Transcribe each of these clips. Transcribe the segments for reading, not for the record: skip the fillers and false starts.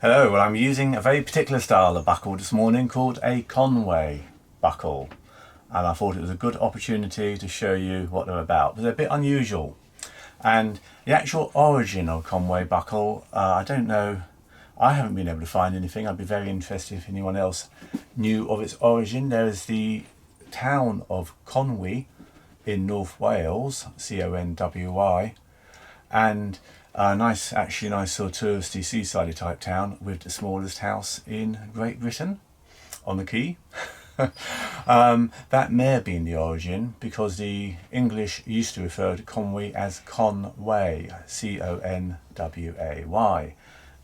Hello, well I'm using a very particular style of buckle this morning called a Conway buckle, and I thought it was a good opportunity to show you what they're about. They're a bit unusual, and the actual origin of Conway buckle, I don't know, I haven't been able to find anything. I'd be very interested if anyone else knew of its origin. There is the town of Conway in North Wales, Conwy, and a nice sort of touristy seaside type town with the smallest house in Great Britain on the quay. That may have been the origin because the English used to refer to Conway as Conway, Conway,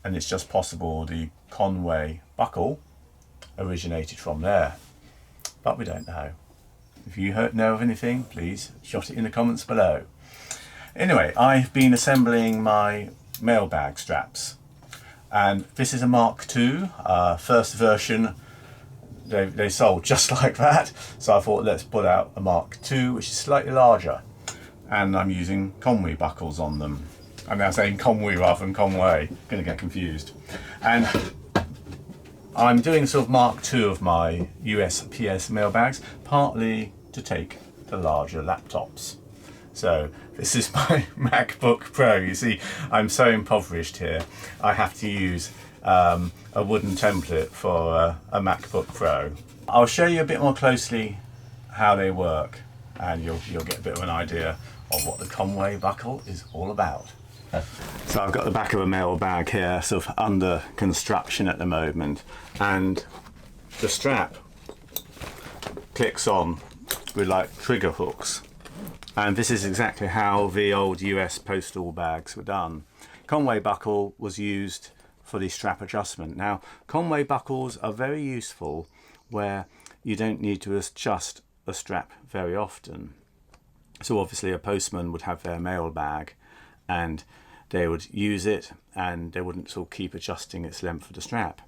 and it's just possible the Conway buckle originated from there, but we don't know. If you know of anything, please jot it in the comments below. Anyway, I've been assembling my mailbag straps, and this is a Mark II, first version. They sold just like that, so I thought let's put out a Mark II, which is slightly larger, and I'm using Conway buckles on them. I'm now saying Conway rather than Conway, going to get confused. And I'm doing sort of Mark II of my USPS mailbags, partly to take the larger laptops. So this is my MacBook Pro. You see, I'm so impoverished here. I have to use a wooden template for a MacBook Pro. I'll show you a bit more closely how they work, and you'll get a bit of an idea of what the Conway buckle is all about. So I've got the back of a mailbag here, sort of under construction at the moment, and the strap clicks on with like trigger hooks. And this is exactly how the old US postal bags were done. Conway buckle was used for the strap adjustment. Now, Conway buckles are very useful where you don't need to adjust a strap very often. So obviously a postman would have their mail bag and they would use it, and they wouldn't sort of keep adjusting its length of the strap.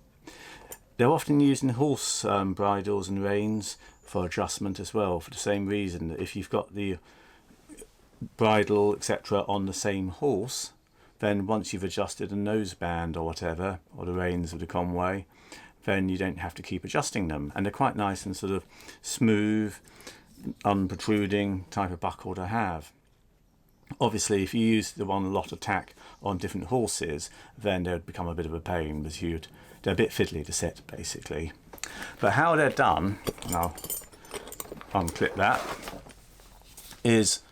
They're often used in horse bridles and reins for adjustment as well, for the same reason that if you've got the bridle etc on the same horse, then once you've adjusted a noseband or whatever, or the reins of the Conway, then you don't have to keep adjusting them, and they're quite nice and sort of smooth, unprotruding type of buckle to have. Obviously if you use the one lot of tack on different horses, then they would become a bit of a pain because they're a bit fiddly to set basically. But how they're done, and I'll unclip that, is,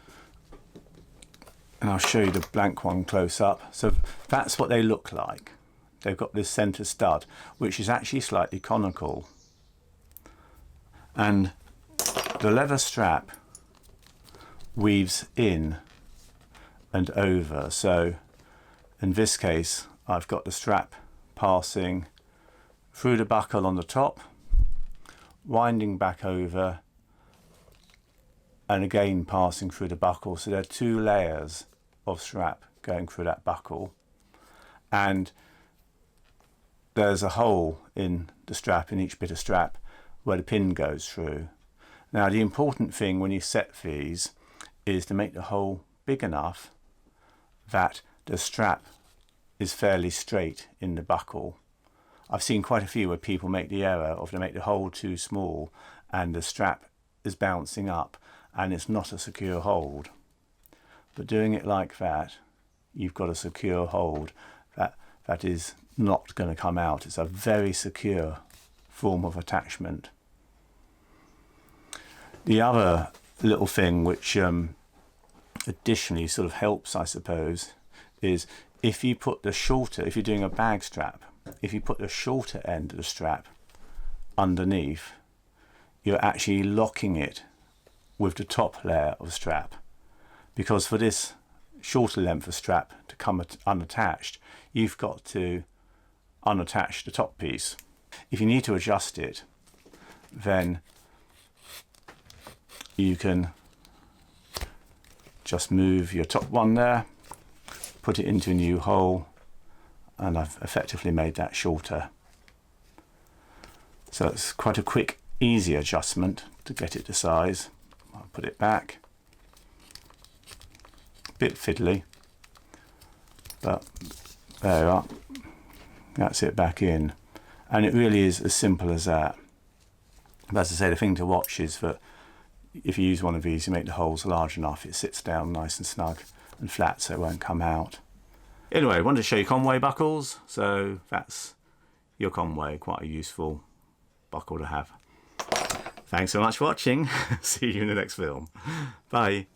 and I'll show you the blank one close up. So that's what they look like. They've got this center stud, which is actually slightly conical. And the leather strap weaves in and over. So in this case, I've got the strap passing through the buckle on the top, winding back over, and again passing through the buckle. So there are two layers of strap going through that buckle, and there's a hole in the strap, in each bit of strap, where the pin goes through. Now the important thing when you set these is to make the hole big enough that the strap is fairly straight in the buckle. I've seen quite a few where people make the error of they make the hole too small and the strap is bouncing up, and it's not a secure hold. But doing it like that, you've got a secure hold that is not going to come out. It's a very secure form of attachment. The other little thing which additionally sort of helps, I suppose, is if you put the shorter, if you're doing a bag strap, if you put the shorter end of the strap underneath, you're actually locking it with the top layer of strap, because for this shorter length of strap to come unattached, you've got to unattach the top piece. If you need to adjust it, then you can just move your top one there, put it into a new hole, and I've effectively made that shorter. So it's quite a quick, easy adjustment to get it to size. I'll put it back. Bit fiddly, but there you are. That's it back in. And it really is as simple as that. But as I say, the thing to watch is that if you use one of these, you make the holes large enough, it sits down nice and snug and flat so it won't come out. Anyway, I wanted to show you Conway buckles, so that's your Conway, quite a useful buckle to have. Thanks so much for watching. See you in the next film. Bye.